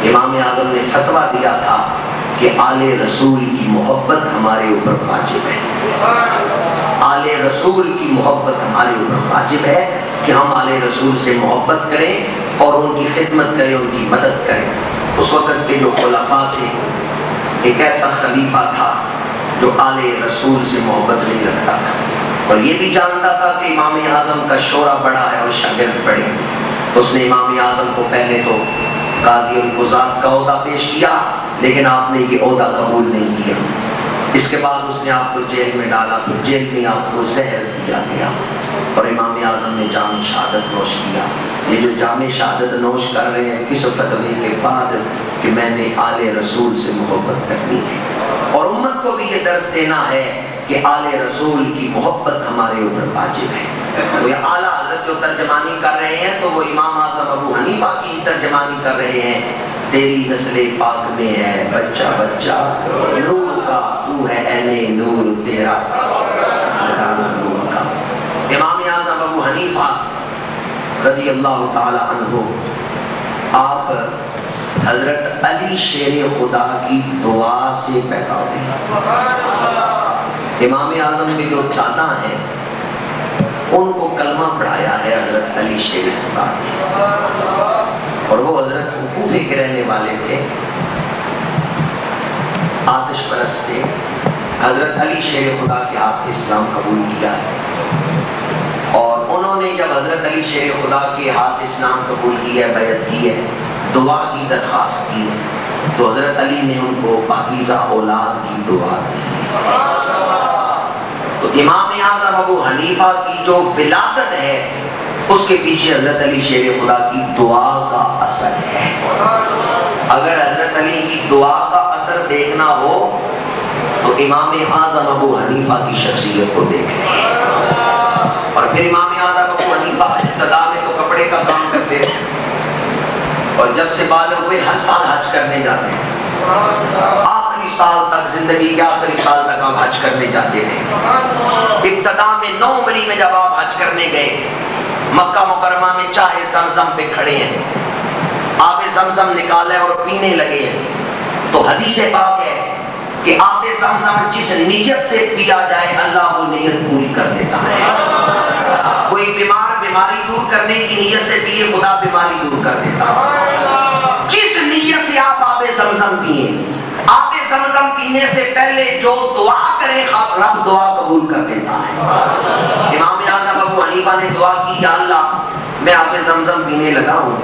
امام اعظم نے فتویٰ دیا تھا کہ آل رسول کی محبت ہمارے اوپر واجب ہے، آل رسول کی محبت ہمارے اوپر واجب ہے کہ ہم آل رسول سے محبت کریں اور ان کی خدمت کریں، ان کی مدد کریں۔ اس وقت کے جو خلفاء تھے، ایک ایسا خلیفہ تھا جو آل رسول سے محبت نہیں رکھتا تھا، اور یہ بھی جانتا تھا کہ امام اعظم کا شورا بڑا ہے اور شاگرد بڑے۔ اس نے امام اعظم کو پہلے تو قاضی القضات کا عہدہ پیش کیا، لیکن آپ نے یہ عہدہ قبول نہیں کیا۔ اس کے بعد اس نے آپ کو جیل میں ڈالا، پھر جیل میں آپ کو زہر دیا گیا اور امام اعظم نے جام شہادت نوش کیا۔ یہ جو جام شہادت نوش کر رہے ہیں کس فتوے کے بعد کہ میں نے آل رسول سے محبت کرنی ہے، اور امت کو بھی یہ درس دینا ہے کہ آل رسول کی محبت ہمارے اوپر واجب ہے۔ وہ اعلیٰ حضرت جو ترجمانی کر رہے ہیں تو وہ امام اعظم ابو حنیفہ کی ترجمانی کر رہے ہیں۔ تیری نسل پاک میں ہے بچہ بچہ نور کا، تو ہے عین نور تیرا نور کا۔ امام اعظم ابو حنیفہ رضی اللہ تعالی عنہ، آپ حضرت علی شیر خدا کی دعا سے پیدا ہوئے۔ امام اعظم کے جو دادا ہیں ان کو کلمہ پڑھایا ہے حضرت علی شیر خدا نے، اور وہ حضرت کوفے کے رہنے والے تھے، آتش پرست تھے۔ حضرت علی شیر خدا کے ہاتھ اسلام قبول کیا ہے، اور انہوں نے جب حضرت علی شیر خدا کے ہاتھ اسلام قبول کیا ہے، بیعت کی ہے، دعا کی درخواست کی ہے، تو حضرت علی نے ان کو پاکیزہ اولاد کی دعا دی۔ تو امام اعظم ابو حنیفہ کی جو ولادت ہے اس کے پیچھے حضرت علی شیر خدا کی دعا کا اثر ہے۔ اگر حضرت علی کی دعا کا اثر دیکھنا ہو تو امام اعظم ابو حنیفہ کی شخصیت کو دیکھیں۔ اور پھر امام اعظم ابو حنیفہ ابتدا میں تو کپڑے کا کام کرتے تھے، اور جب سے بالغ ہوئے ہر سال حج کرنے جاتے ہیں، آخری سال تک، زندگی کے آخری سال تک آپ حج کرنے جاتے ہیں۔ ابتدا میں 9 عمری میں جب آپ حج کرنے گئے، مکہ مکرمہ میں چاہے زمزم پہ کھڑے ہیں، آب زمزم نکالے اور پینے لگے ہیں، تو حدیث پاک ہے کہ آب زمزم جس نیت سے پیا جائے اللہ وہ نیت پوری کر دیتا ہے۔ کوئی بیمار بیماری دور کرنے کی نیت سے پیے، خدا بیماری دور کر دیتا ہے۔ جس نیت سے آپ آب زمزم پیئے، آب زمزم پینے سے پہلے جو دعا کریں رب دعا قبول کر دیتا ہے۔ امام اعظم ابو حنیفہ نے دعا کی، یا اللہ میں آب زمزم پینے لگا ہوں،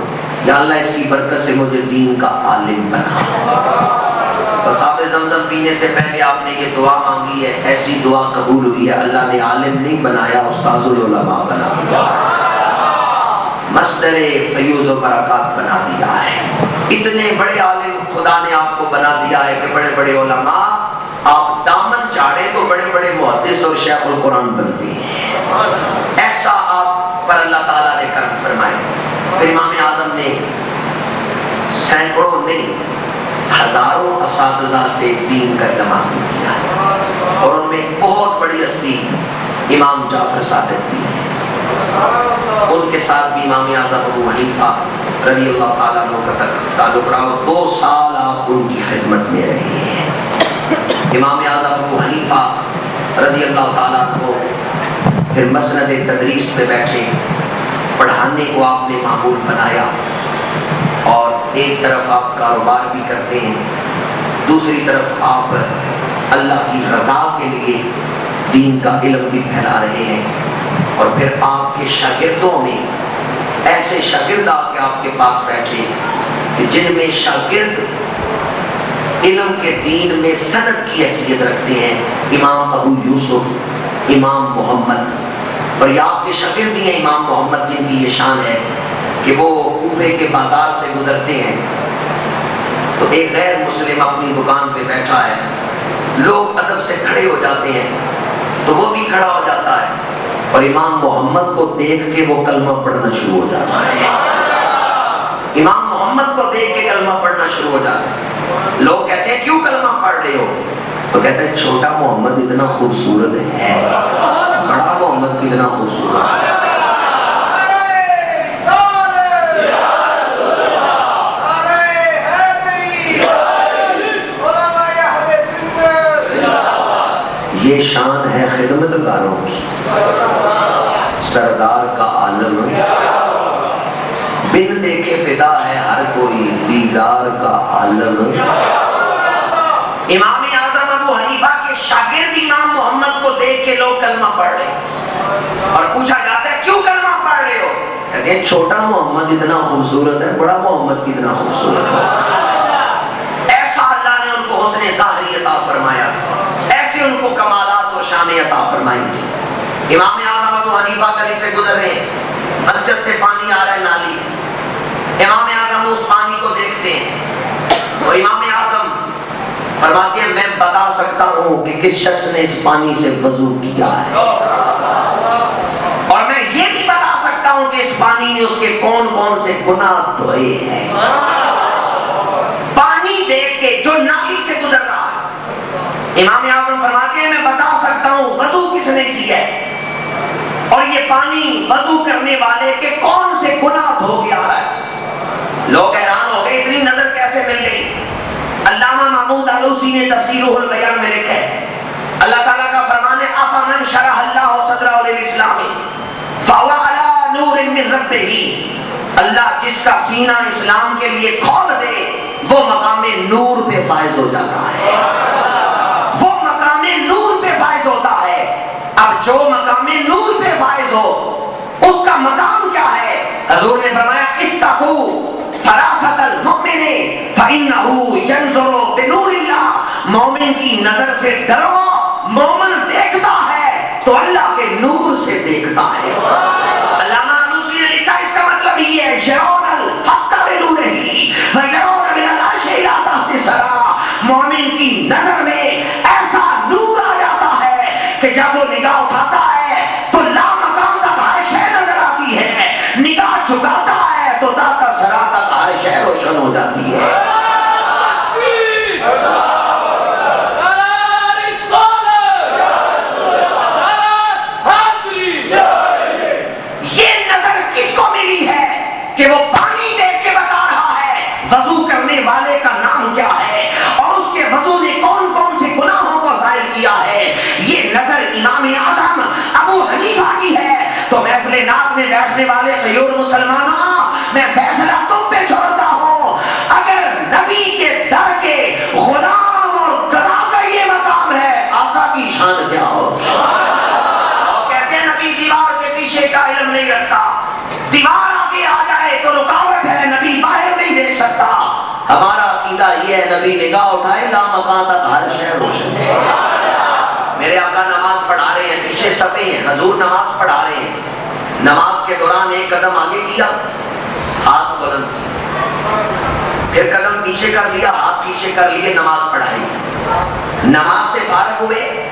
یا اللہ اس کی برکت سے مجھے دین کا عالم بنا۔ بس آب زمزم پینے سے پہلے آپ نے یہ دعا مانگی ہے، ایسی دعا قبول ہوئی ہے، اللہ نے عالم نہیں بنایا، استاذ العلماء بنا دیا، مصدر فیوز و برکات بنا دیا ہے۔ اتنے بڑے عالم خدا نے آپ کو بنا دیا ہے کہ بڑے بڑے علماء آپ دامن چاڑے تو بڑے بڑے محدث اور شیخ القرآن بنتے ہیں۔ ایسا آپ پر اللہ تعالیٰ نے کرم فرمائے۔ پھر امام اعظم نے سینکڑوں نہیں ہزاروں اساتذہ سے دین کا علم حاصل کیا، اور ان میں بہت بڑی ہستی امام جعفر صادق بھی تھے۔ ان کے ساتھ بھی امام اعظم ابو حنیفہ رضی اللہ تعالیٰ عنہ کا تعلق رہا، اور 2 سال آپ ان کی خدمت میں رہے ہیں۔ امام اعظم ابو حنیفہ رضی اللہ تعالیٰ عنہ پھر مسند تدریس پہ بیٹھے، پڑھانے کو آپ نے معمول بنایا، اور ایک طرف آپ کاروبار بھی کرتے ہیں، دوسری طرف آپ اللہ کی رضا کے لیے دین کا علم بھی پھیلا رہے ہیں۔ اور پھر آپ کے شاگردوں میں ایسے شاگرد آ کے آپ کے پاس بیٹھے کہ جن میں شاگرد علم کے دین میں سند کی حیثیت رکھتے ہیں، امام ابو یوسف، امام محمد، اور یہ آپ کے شاگرد ہی ہیں امام محمد، جن کی یہ شان ہے کہ وہ کوفے کے بازار سے گزرتے ہیں تو ایک غیر مسلم اپنی دکان پہ بیٹھا ہے، لوگ ادب سے کھڑے ہو جاتے ہیں تو وہ بھی کھڑا ہو جاتا ہے، اور امام محمد کو دیکھ کے وہ کلمہ پڑھنا شروع ہو جاتا ہے۔ امام محمد کو دیکھ کے کلمہ پڑھنا شروع ہو جاتا ہے۔ لوگ کہتے ہیں کیوں کلمہ پڑھ رہے ہو؟ تو کہتے ہیں چھوٹا محمد اتنا خوبصورت ہے، بڑا محمد کتنا خوبصورت ہے۔ شان ہے خدمتگاروں کی، سردار کا عالم بن دیکھے فدا ہے ہر کوئی، دیدار کا عالم۔ امام اعظم ابو حنیفہ کے شاگرد امام محمد کو دیکھ کے لوگ کلمہ پڑھ رہے اور پوچھا جاتا ہے کیوں کلمہ پڑھ رہے ہو؟ کہتے ہیں چھوٹا محمد اتنا خوبصورت ہے، بڑا محمد کتنا خوبصورت ہے۔ ایسا اللہ نے ان کو حسن ظاہری عطا فرمایا، ایسے ان کو کمالات اور شان عطا فرمائی تھی۔ امام اعظم ابو حنیفہ گلی سے گزر رہے ہیں، مسجد سے پانی آ رہا ہے نالی، امام اعظم اس پانی کو دیکھتے ہیں تو امام اعظم فرماتے ہیں میں بتا سکتا ہوں کہ کس شخص نے اس پانی سے وضو کیا ہے، اور میں یہ بھی بتا سکتا ہوں کہ اس پانی نے اس کے کون کون سے گناہ دھوئے ہیں۔ پانی دیکھ کے جو نالی سے گزر رہا ہے، امام اعظم فرماتے ہیں میں بتا سکتا ہوں وضو کس نے کیا ہے، اور یہ پانی وضو کرنے والے کے کون سے گناہ دھو کے آ رہا ہے۔ لوگ حیران ہو گئے اتنی نظر کیسے مل گئی۔ علامہ محمود آلوسی نے تفسیرہ البیان میں لکھا ہے اللہ تعالیٰ کا فرمان ہے افمن شرح اللہ صدرہ للاسلام فهو علی نور من ربہ، اللہ جس کا سینہ اسلام کے لیے کھول دے وہ مقام نور پہ فائز ہو جاتا ہے، وہ مقام نور پہ فائز ہوتا ہے۔ اب جو مقام نور پہ فائز ہو اس کا مقام کیا ہے؟ حضور نے فرمایا اتقوا فراست المؤمن فإنه ينظر بنور اللہ، مومن کی نظر سے ڈرو، مومن دیکھتا ہے تو اللہ کے نور سے دیکھتا ہے۔ علامہ آلوسی نے لکھا اس کا مطلب یہ ہے یرون الحق بنورہ ویرون من العرش الی تحت الثری، مومن کی نظر میں ایسا نور آ جاتا ہے کہ جب وہ نگاہ اٹھاتا ہے تو لامکان تک ہر شے نظر آتی ہے، نگاہ جھکاتا ہے تو تحت الثری تک ہر شے روشن ہو جاتی ہے۔ کہ وہ پانی دیکھ کے بتا رہا ہے وضو کرنے والے کا نام کیا ہے اور اس کے وضو نے کون کون سے گناہوں کو ظاہر کیا ہے۔ یہ نظر امام اعظم ابو حنیفہ کی ہے۔ تو محفل نعت میں بیٹھنے والے غیور مسلمانوں، میں فیصلہ تم پہ چھوڑتا ہوں، اگر نبی کے در کے غلام اور گدا کا یہ مقام ہے، آقا کی شان کیا ہو۔ اور کہتے ہیں نبی دیوار کے پیچھے کا علم نہیں رکھتا، دیوار آگے آ جائے تو رکاوٹ ہے، نبی باہر نہیں دیکھ سکتا۔ ہمارا عقیدہ یہ ہے نبی نگاہ اٹھائے لامکان تک ہر شے روشن ہے۔ میرے آقا نماز پڑھا رہے ہیں، پیچھے صفے ہیں، حضور نماز پڑھا رہے ہیں، نماز کے دوران ایک قدم آگے کیا، ہاتھ بلند، پھر قدم پیچھے کر لیا، ہاتھ پیچھے کر لیے، نماز پڑھائی۔ نماز سے فارغ ہوئے،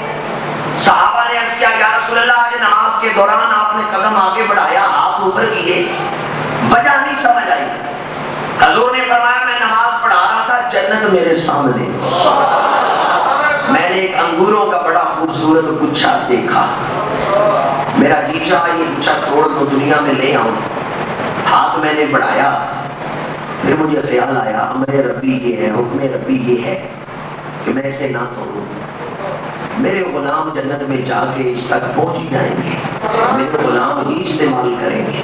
صحابہ نے عرض کیا یا رسول اللہ آج نماز کے دوران آپ نے قدم آگے بڑھایا، ہاتھ اوپر کیے، وجہ نہیں سمجھ آئی۔ حضور نے فرمایا میں نماز پڑھا رہا تھا، جنت میرے سامنے، میں نے ایک انگوروں کا بڑا خوبصورت گچھا دیکھا، میرا جی چاہا یہ گچھا توڑ دو دنیا میں لے آؤں، ہاتھ میں نے بڑھایا، پھر مجھے خیال آیا امر ربی یہ ہے، حکم ربی یہ ہے کہ میں اسے نہ توڑوں، میرے غلام جنت میں جا کے اس تک پہنچ جائیں گے، میرے غلام ہی استعمال کریں گے۔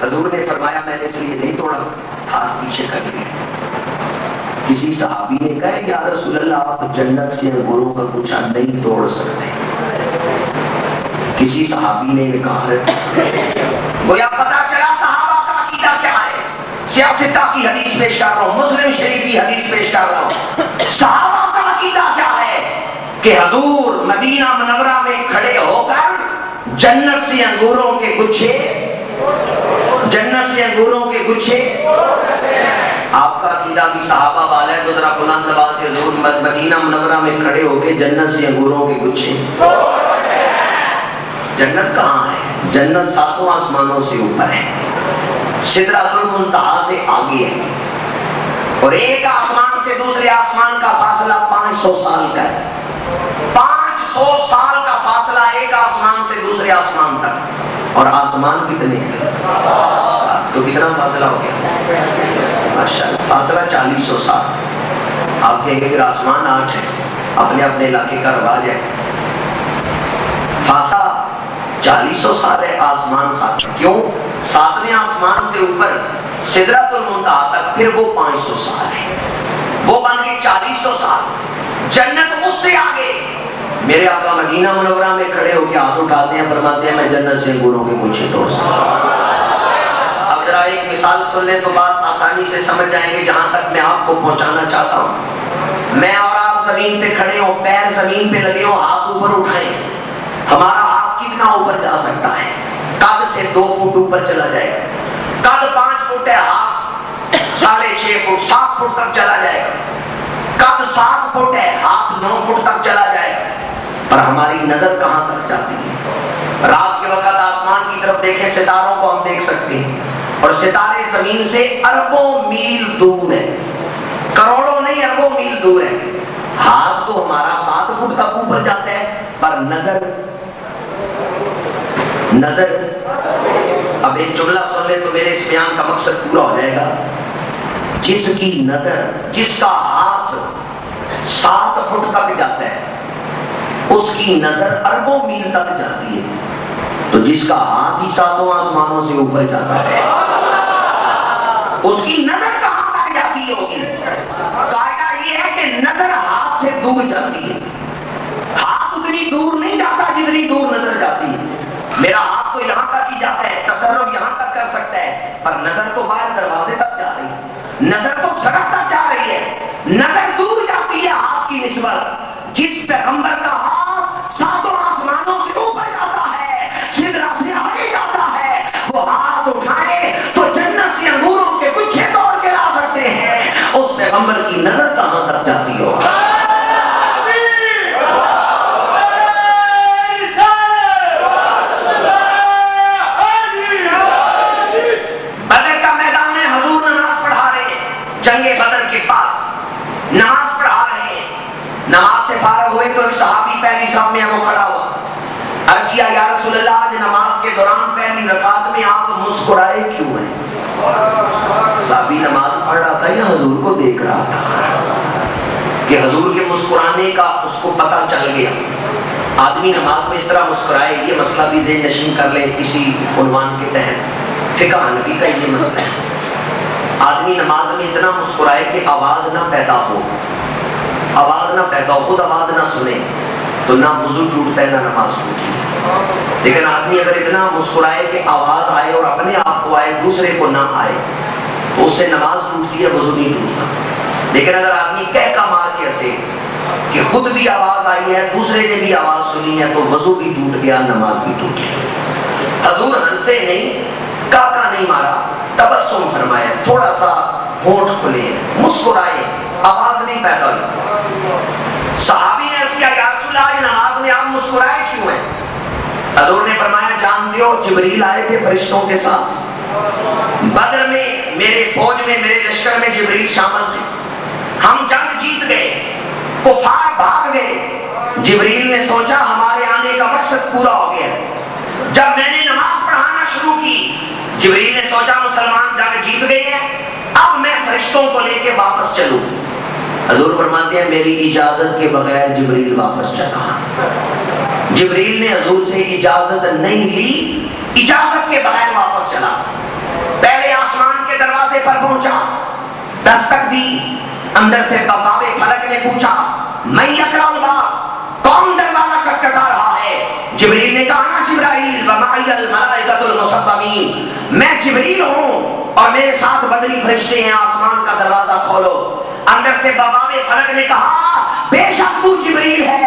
حضور نے فرمایا میں نے اس لیے نہیں توڑا، ہاتھ پیچھے کر لیا۔ کسی صحابی نے کہا یا رسول اللہ آپ جنت سے انگوروں کا گچھا نہیں توڑ سکتے۔ کسی صحابی نے کہا گویا پتا چلا صحابہ کا عقیدہ کیا ہے۔ سیاستہ کی حدیث پیش کر رہا ہوں، مسلم شریف کی حدیث پیش کر رہا ہوں۔ صحابہ کا عقیدہ کیا ہے کہ حضور مدینہ منورہ میں کھڑے ہو کر جنت سے انگوروں کے گچھے، جنت سے انگوروں کے گچھے، آپ کا عقیدہ بھی صحابہ والا ہے تو ذرا بلند آواز سے حضور مدینہ منورہ میں کھڑے ہو کے جنت سے انگوروں کے گچھے۔ جنت کہاں ہے؟ جنت ساتوں آسمانوں سے اوپر ہے، سدرۃ المنتہا سے آگے ہے، اور ایک آسمان سے دوسرے آسمان کا فاصلہ 500 سال کا ہے۔ 500 سال کا فاصلہ ایک آسمان سے دوسرے آسمان تک، اور آسمان کتنے ہیں؟ تو کتنا فاصلہ ہو گیا؟ ماشاءاللہ فاصلہ 400 سال۔ آپ کہیں گے پھر آسمان 8 ہے، اپنے اپنے علاقے کا رواج ہے. فاصلہ 400 سال ہے آسمان ساتھ. کیوں؟ 7ویں آسمان سے اوپر سدرۃ المنتہا تک پھر وہ 500 سال ہے. وہ بن کے 400 سال. جنت اس سے آگے. میرے آقا مدینہ منورہ میں کھڑے ہو کے ہاتھ اٹھاتے ہیں، فرماتے ہیں میں جنت سے انگوروں کے گچھے توڑ سکتا ہوں. اب ذرا ایک مثال سن لیں تو بات آسانی سے سمجھ جائیں گے. جہاں تک میں آپ کو پہنچانا چاہتا ہوں، میں اور آپ زمین پہ کھڑے ہوں، پیر زمین پہ لگے ہوں، ہاتھ اوپر اٹھائیں. ہمارا ہاتھ کتنا اوپر جا سکتا ہے؟ قد سے 2 فٹ اوپر چلا جائے گا. قد 5 فٹ ہے، ہاتھ 6.5 فٹ 7 فٹ تک چلا جائے گا. قد 7 فٹ ہے، ہاتھ 9 فٹ تک چلا جائے گا. پر ہماری نظر کہاں تک جاتی ہے؟ رات کے وقت آسمان کی طرف دیکھیں، ستاروں کو ہم دیکھ سکتے ہیں، اور ستارے زمین سے اربوں میل دور ہیں. کروڑوں نہیں، اربوں میل دور ہے. ہاتھ تو ہمارا 7 فٹ تک اوپر جاتا ہے، پر نظر اب ایک جملہ سن لے تو میرے اس بیان کا مقصد پورا ہو جائے گا. جس کی نظر، جس کا ہاتھ 7 فٹ تک جاتا ہے، اس کی نظر اربوں میل تک جاتی ہے. تو جس کا ہاتھ ہی 7 آسمانوں سے اوپر جاتا ہے، اس کی نظر کہاں تک جاتی ہوگی؟ قاعدہ یہ ہے کہ نظر ہاتھ سے دور جاتی ہے. ہاتھ اتنی دور نہیں جاتا جتنی دور نظر جاتی ہے. میرا ہاتھ تو یہاں تک ہی جاتا ہے، تصرف یہاں تک کر سکتا ہے، پر نظر تو باہر دروازے تک جا رہی ہے، نظر تو سڑک تک جا رہی ہے. نظر دور جاتی ہے ہاتھ کی نسبت. جس پیغمبر کا ہاتھ 7 آسمانوں سے اوپر جاتا ہے، سدرہ سے آگے جاتا ہے، وہ ہاتھ اٹھائے تو جنت سے انگوروں کے گچھے توڑ کے لا سکتے ہیں. اس پیغمبر کی نظر کہاں تک جاتی ہو؟ بدر کا میدان ہے، حضور نماز پڑھا رہے ہیں. جنگ بدر کے بعد نماز پڑھا رہے ہیں. نماز سے فارغ ہوئے تو ایک صحابی پہلی صف میں وہ کھڑا ہوا. عرض کیا یا رسول اللہ، آج نماز کے دوران پہلی رکعت میں آپ مسکرائے کیوں ہیں؟ صحابی نماز پڑھ رہا تھا یا حضور کو دیکھ رہا تھا کہ حضور کے مسکرانے کا اس کو پتہ چل گیا. آدمی نماز میں اس طرح مسکرائے، یہ مسئلہ بھی ذہن نشین کر لیں اسی عنوان کے تحت. فقہ حنفی کا یہ مسئلہ ہے. آدمی نماز میں اتنا مسکرائے کہ آواز نہ پیدا ہو، خود آواز نہ سنے، تو نہ وضو ٹوٹتا ہے نہ نماز ٹوٹتی ہے. لیکن آدمی اگر اتنا مسکرائے کہ آواز آئے اور اپنے آپ کو آئے، دوسرے کو نہ آئے، تو اس سے نماز ٹوٹتی ہے، وضو نہیں ٹوٹتا. لیکن اگر آدمی کہہ کا مار کے ایسے کہ خود بھی آواز آئی ہے، دوسرے نے بھی آواز سنی ہے، تو وضو بھی ٹوٹ گیا، نماز بھی ٹوٹ گئی. حضور ہنسے نہیں، کاکا نہیں مارا، تبسم فرمایا، تھوڑا سا ہونٹ کھلے، مسکرائے، آواز نہیں پیدا ہوئی. صحابی نے اس کیا یا رسول اللہ، نماز میں آپ مسکرائے کیوں ہیں؟ حضور نے فرمایا جانتے ہو جبریل آئے تھے فرشتوں کے ساتھ. بدر میں میرے فوج میں، میرے لشکر میں جبریل شامل تھے. ہم جنگ جیت گئے، کفار بھاگ گئے. جبریل نے سوچا ہمارے آنے کا مقصد پورا ہو گیا. جب میں نے نماز پڑھانا شروع کی، جبریل نے سوچا مسلمان جنگ جیت گئے ہیں، اب میں فرشتوں کو لے کے واپس چلوں. حضور فرماتے ہیں میری اجازت کے بغیر جبریل واپس چلا. جبریل نے حضور سے اجازت نہیں لی، اجازت کے بغیر واپس چلا. پہلے آسمان کے دروازے پر پہنچا، دستک دی. اندر سے باب فلک نے پوچھا میں یقرأ الباب، کون دروازہ کھٹکھٹا رہا ہے؟ جبریل نے کہا نا جبرائیل ومعی الملائکۃ المصومین، میں جبریل ہوں اور میرے ساتھ بدری فرشتے ہیں، آسمان کا دروازہ کھولو. اندر سے باب فلک نے کہا بے شک تو جبریل ہے،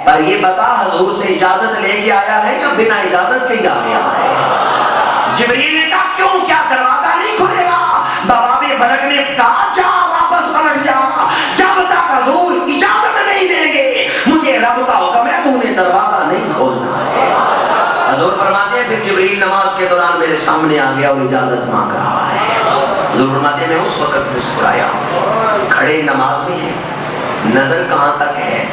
پر یہ بتا حضور سے اجازت لے کے آیا ہے یا بنا اجازت کے ہی آ گیا ہے؟ جبریل نے کہا کیوں، کیا دروازہ نہیں کھلے گا؟ باب فلک نے کہا جا واپس پلٹ جا، جب تک حضور اجازت نہیں دیں گے مجھے رب کا حکم ہے، تو نے دروازہ نہیں کھولنا ہے. حضور فرماتے ہیں پھر جبریل نماز کے دوران میرے سامنے آ گیا اور اجازت مانگ رہا ہے. حضور فرماتے ہیں میں اس وقت مسکرایا. کھڑے نماز میں ہیں، نظر کہاں تک ہے؟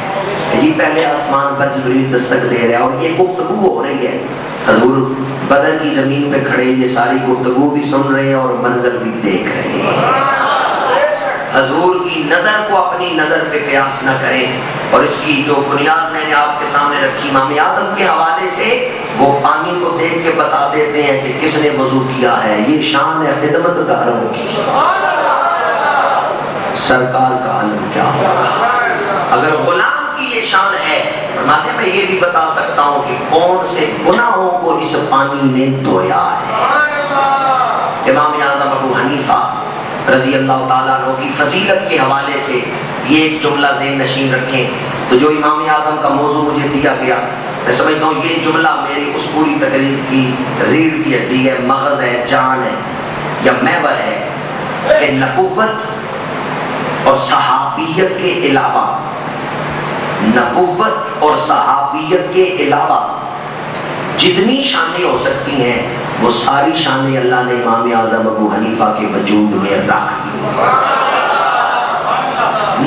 یہ پہلے آسمان پر جبریل دستک دے رہا ہے اور یہ گفتگو ہو رہی ہے. حضور بدر کی زمین پہ کھڑے یہ ساری گفتگو بھی سن رہے ہیں اور منظر بھی دیکھ رہے ہیں. حضور کی نظر کو اپنی نظر پہ قیاس نہ کریں. اور اس کی جو بنیاد میں نے آپ کے سامنے رکھی امام اعظم کے حوالے سے، وہ پانی کو دیکھ کے بتا دیتے ہیں کہ کس نے وضو کیا ہے. یہ شان ہے خدمت گاروں کی. سرکار کا عالم کیا ہوگا اگر غلام کی یہ شان ہے. فرماتے میں یہ بھی بتا سکتا ہوں کہ کون سے گناہوں کو اس پانی نے دھویا ہے. امام اعظم ابو حنیفہ رضی اللہ تعالیٰ عنہ کی فضیلت کے حوالے سے یہ ایک جملہ ذہن نشین رکھیں. تو جو امام اعظم کا موضوع مجھے دیا گیا، میں سمجھتا ہوں یہ جملہ میری اس پوری تقریر کی ریڑھ کی ہڈی ہے، مغز ہے، جان ہے یا محور ہے کہ نبوت اور صحابیت کے علاوہ، نبوت اور صحابیت کے علاوہ جتنی شانیں ہو سکتی ہیں وہ ساری شانیں اللہ نے امام اعظم ابو حنیفہ کے وجود میں رکھ دی.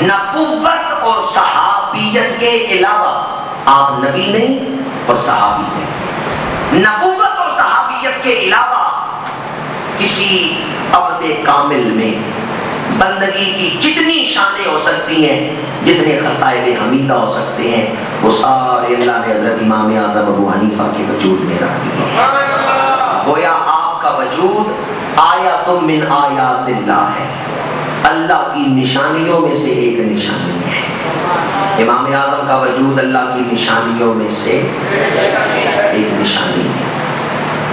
نبوت اور صحابیت کے علاوہ آپ نبی نہیں اور صحابی نہیں. نبوت اور صحابیت کے علاوہ کسی عبد کامل میں بندگی کی جتنی شانیں ہو سکتی ہیں، جتنے خصائل حمیدہ ہو سکتے ہیں، وہ سارے اللہ نے حضرت امام اعظم ابو حنیفہ کے وجود میں رکھ دیے. گویا آپ کا وجود آیات من آیات اللہ ہے، اللہ کی نشانیوں میں سے ایک نشانی ہے. امام اعظم کا وجود اللہ کی نشانیوں میں سے ایک نشانی ہے.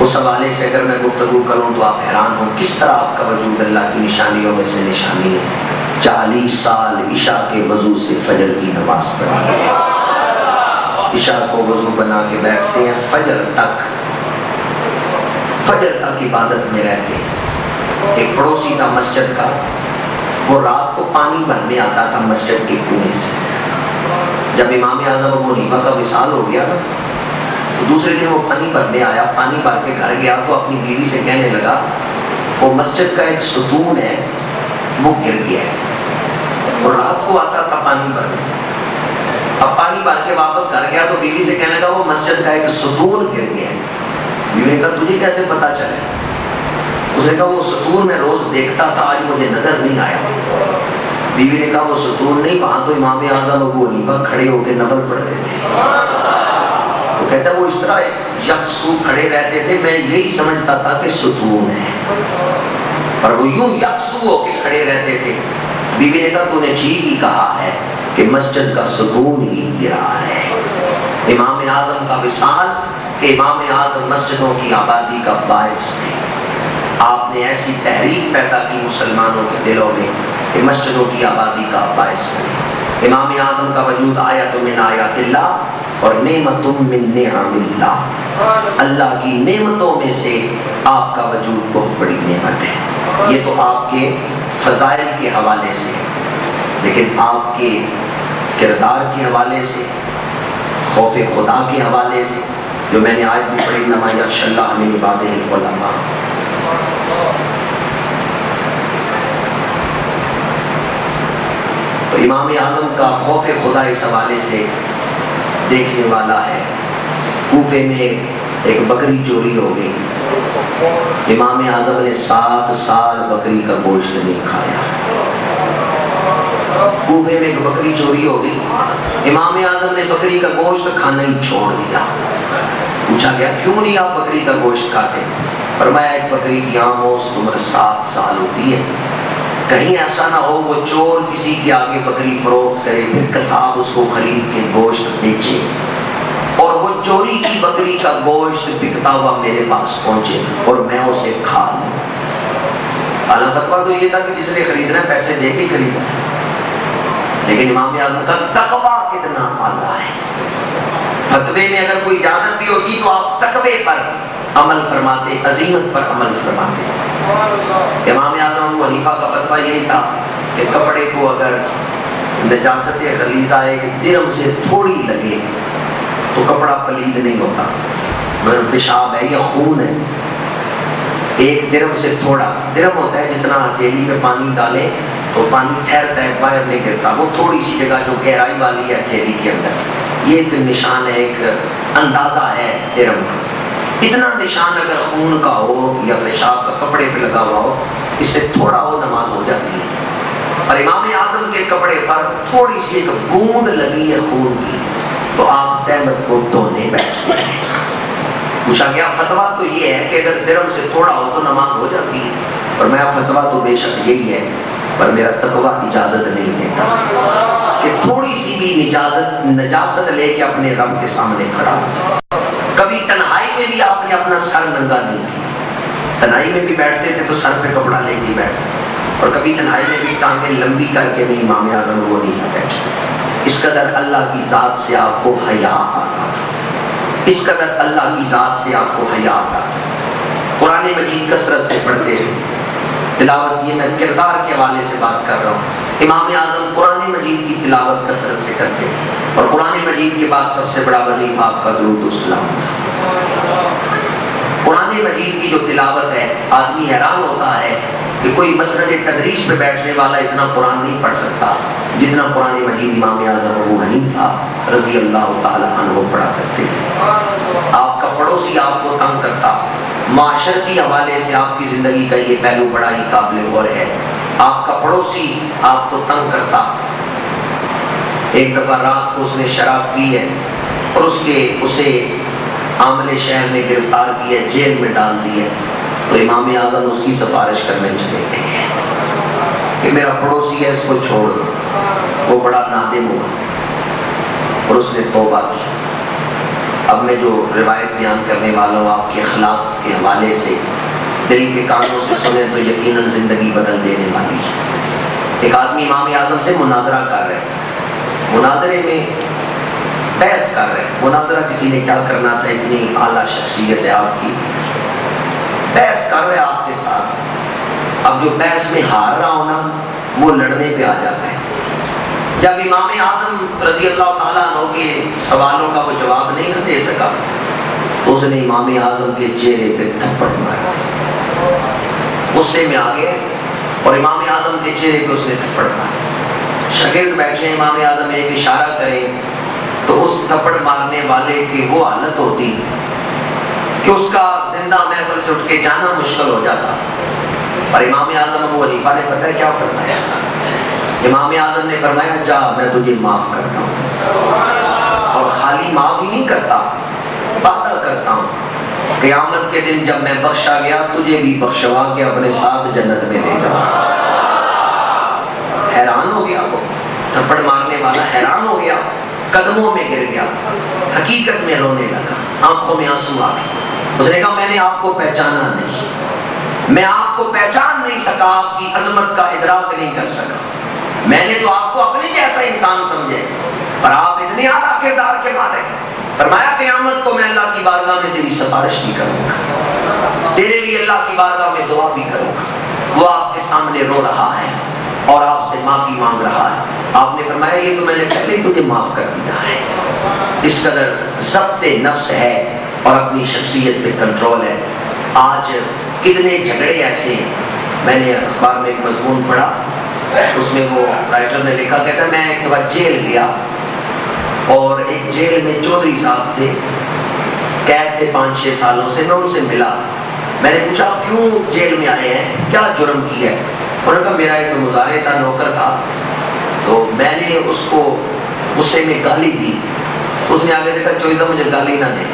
اس حوالے سے اگر میں گفتگو کروں تو آپ حیران ہوں کس طرح آپ کا وجود اللہ کی نشانیوں میں سے نشانی ہے. 40 سال عشاء کے وضو سے فجر کی نماز پڑھی. عشاء کو وضو بنا کے بیٹھتے ہیں، فجر تک عبادت میں رہتے ہیں. ایک پڑوسی تھا مسجد کا، وہ رات کو پانی بھرنے آتا تھا مسجد کے کنویں سے. جب امام اعظم ابو حنیفہ کا وصال ہو گیا تو دوسرے دن وہ پانی بھرنے آیا، پانی بھر کے گھر گیا تو اپنی بیوی سے کہنے لگا وہ مسجد کا ایک ستون ہے وہ گر گیا ہے. اور رات کو آتا تھا پانی بھرنے، اب پانی بھر کے واپس گھر گیا تو بیوی سے کہنے لگا وہ مسجد کا ایک ستون گر گیا ہے. بیوی نے کہا تجھے کیسے پتا چلا؟ اس نے کہا وہ ستون میں روز دیکھتا تھا، آج مجھے نظر نہیں آیا. بیوی نے کہا وہ ستون نہیں، وہاں تو امام اعظم ابو حنیفہ کھڑے ہو کے نفل پڑھتے تھے. وہ کہتا ہے وہ اس طرح یکسو کھڑے رہتے تھے، میں یہی سمجھتا تھا کہ ستون ہے، پر وہ یوں یکسو ہو کے کھڑے رہتے تھے. بیوی نے کہا تو نے ٹھیک ہی کہا ہے کہ مسجد کا ستون ہی گرا ہے. امام اعظم کا وصال کہ امام اعظم مسجدوں کی آبادی کا باعث تھے. آپ نے ایسی تحریک پیدا کی مسلمانوں کے دلوں میں کہ مسجدوں کی آبادی کا باعث بنے. امام اعظم کا وجود آیت من آیات اللہ اور نعمت من نعم اللہ، اللہ کی نعمتوں میں سے آپ کا وجود بہت بڑی نعمت ہے. یہ تو آپ کے فضائل کے حوالے سے، لیکن آپ کے کردار کے حوالے سے، خوف خدا کے حوالے سے، جو میں نے آیت بھی پڑھی انما یخشی اللہ من عبادہ العلماء. تو امام اعظم کا خوف خدا اس حوالے سے دیکھنے والا ہے. کوفے میں ایک بکری چوری ہو گئی، امام اعظم نے 7 سال بکری کا گوشت نہیں کھایا. کوفے میں ایک بکری چوری ہو گئی، امام اعظم نے بکری کا گوشت کھانا ہی چھوڑ دیا. پوچھا گیا کیوں نہیں آپ بکری کا گوشت کھاتے؟ فرمایا ایک بکری کی عام اوسط عمر 7 سال ہوتی ہے، کہیں ایسا نہ ہو وہ چور کسی کے آگے بکری فروخت کرے، پھر قصاب اس کو خرید کے گوشت بیچے اور وہ چوری کی بکری کا گوشت بکتا ہوا میرے پاس پہنچے اور میں اسے کھا لوں. اعلیٰ فتویٰ تو یہ تھا کہ جس نے خریدنا ہے پیسے دے کے خریدنا ہے، لیکن امام اعظم کا تقویٰ کتنا اعلیٰ ہے. فتوے میں اگر کوئی اجازت بھی ہوتی تو آپ تقوی پر عمل فرماتے، عظیمت پر عمل فرماتے. امام اعظم ابو حنیفہ کا فتویٰ یہی تھا کہ کپڑے کو اگر نجاست غلیظہ ایک درم سے تھوڑی لگے تو کپڑا پلید نہیں ہوتا. مگر پیشاب ہے یا خون ہے، ایک درم سے تھوڑا، درم ہوتا ہے جتنا ہتھیلی میں پانی ڈالے تو پانی ٹھہرتا ہے، باہر نہیں گرتا. وہ تھوڑی سی جگہ جو گہرائی والی ہے ہتھیلی کے اندر، یہ ایک نشان ہے، ایک اندازہ ہے درم کا. اتنا نشان اگر خون کا ہو یا پیشاب کا کپڑے پہ لگا ہوا ہو، اس سے تھوڑا ہو نماز ہو جاتی ہے. اور امام اعظم کے کپڑے پر تھوڑی سی ایک بوند لگی ہے خون کی، تو آپ تہمت کو دھونے بیٹھتے ہیں۔ پوچھا گیا فتویٰ تو یہ ہے کہ اگر درم سے تھوڑا ہو تو نماز ہو جاتی ہے، اور میں فتویٰ تو بے شک یہی ہے، پر میرا تقویٰ اجازت نہیں دیتا کہ تھوڑی سی بھی نجاست لے کے اپنے رب کے سامنے کھڑا ہو۔ کبھی تنہائی میں بھی آپ نے اپنا سر ننگا نہیں کیا، تنہائی میں بھی بیٹھتے تھے تو سر پہ کپڑا لے کے بیٹھتے، اور کبھی تنہائی میں بھی ٹانگیں لمبی کر کے نہیں امام اعظم وہ نہیں تھا بیٹھے۔ اس قدر اللہ کی ذات سے آپ کو حیا آتا تھا، اس قدر اللہ کی ذات سے آپ کو حیا آتا تھا۔ قرآن مجید کثرت سے پڑھتے ہیں، تلاوت، یہ میں کردار کے حوالے سے بات کر رہا ہوں۔ امام اعظم قرآن مجید کی تلاوت کثرت سے کرتے ہیں، اور قرآن مجید کے بعد سب سے بڑا وظیفہ آپ کا درود و سلام تھا۔ قرآن مجید کی جو تلاوت ہے، آدمی حیران ہوتا ہے کہ کوئی مسند تدریس پہ بیٹھنے والا اتنا قرآن نہیں پڑھ سکتا جتنا قرآن مجید امام اعظم ابو حنیفہ رضی اللہ تعالی عنہ پڑھا کرتے تھے۔ آپ کا پڑوسی آپ کو تنگ کرتا، معاشرتی حوالے سے آپ کی زندگی کا یہ پہلو بڑا ہی قابل غور ہے۔ آپ کا پڑوسی آپ کو تنگ کرتا، ایک دفعہ رات کو اس نے شراب پی ہے اور اسے عامل شہر میں گرفتار کیا، جیل میں ڈال دیا، تو امام اعظم اس کی سفارش کرنے چلے گئے کہ میرا پڑوسی ہے، اس کو چھوڑ دو۔ وہ بڑا نادم ہوا اور اس نے توبہ کی۔ اب میں جو روایت بیان کرنے والا ہوں آپ کے اخلاق کے حوالے سے دل کے کانوں سے سنیں تو یقیناً زندگی بدل دینے والی ہے۔ ایک آدمی امام اعظم سے مناظرہ کر رہے ہیں، مناظرے میں بحث کر رہے ہیں۔ مناظرہ کسی نے کیا کرنا تھا، اتنی اعلیٰ شخصیت ہے آپ کی، بحث کر رہے آپ کے ساتھ۔ اب جو بحث میں ہار رہا ہو نا، وہ لڑنے پہ آ جاتا ہے۔ جب امام اعظم رضی اللہ تعالیٰ عنہ کے سوالوں کا وہ جواب نہیں دے سکا تو اس نے امام اعظم کے چہرے پہ تھپڑ مارا، غصے میں آ گئے اور امام اعظم کے چہرے پہ اس نے تھپڑ مارا۔ شاگرد بیٹھے، امام اعظم ایک اشارہ کریں تو اس تھپڑ مارنے والے کی وہ حالت ہوتی کہ اس کا زندہ محفل سے اٹھ کے جانا مشکل ہو جاتا۔ اور امام اعظم ابو حنیفہ نے پتہ ہے کیا فرمایا؟ امام اعظم نے فرمایا جا میں تجھے معاف کرتا ہوں، اور خالی معاف ہی نہیں کرتا، وعدہ کرتا ہوں قیامت کے دن جب میں بخشا گیا تجھے بھی بخشوا کے اپنے ساتھ جنت میں لے جاؤں۔ حیران ہو گیا، وہ تھپڑ مارنے والا حیران ہو گیا، قدموں میں گر گیا، حقیقت میں رونے لگا، آنکھوں میں آنسو آ گئے۔ اس نے کہا میں نے آپ کو پہچانا نہیں، میں آپ کو پہچان نہیں سکا، آپ کی عظمت کا ادراک نہیں کر سکا، میں نے تو آپ کو اپنے جیسا انسان سمجھے، پر آپ اتنے اعلیٰ کردار کے مالک ہیں۔ فرمایا قیامت کو میں اللہ کی بارگاہ میں تیری سفارش بھی کروں گا، تیرے لیے اللہ کی بارگاہ میں دعا بھی کروں گا۔ وہ آپ کے سامنے رو رہا ہے اور آپ سے معافی مانگ رہا ہے۔ آپ نے فرمایا یہ تو میں نے پہلے تجھے معاف کر دیا ہے۔ اس قدر ضبط نفس ہے اور اپنی شخصیت پہ کنٹرول ہے۔ آج کتنے جھگڑے ایسے ہیں، میں نے اخبار میں ایک مضمون پڑھا، اس میں وہ رائٹر نے لکھا، کہتا میں ایک بار جیل گیا اور ایک جیل میں چودھری صاحب تھے، قید تھے 5-6 سالوں سے، میں ان سے ملا، میں نے پوچھا کیوں جیل میں آئے ہیں، کیا جرم کیا ہے؟ انہوں نے کہا میرا ایک مزارع تھا، نوکر تھا، تو میں نے اس کو غصے میں گالی دی، تو اس نے آگے سے کہا چوہدری صاحب مجھے گالی نہ دے۔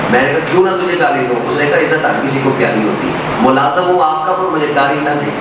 میں نے کہا کیوں نہ تجھے گالی دوں؟ اس نے کہا عزت ہر کسی کو پیاری ہوتی ہے، ملازم ہوں آپ کا پر مجھے گالی نہ دے۔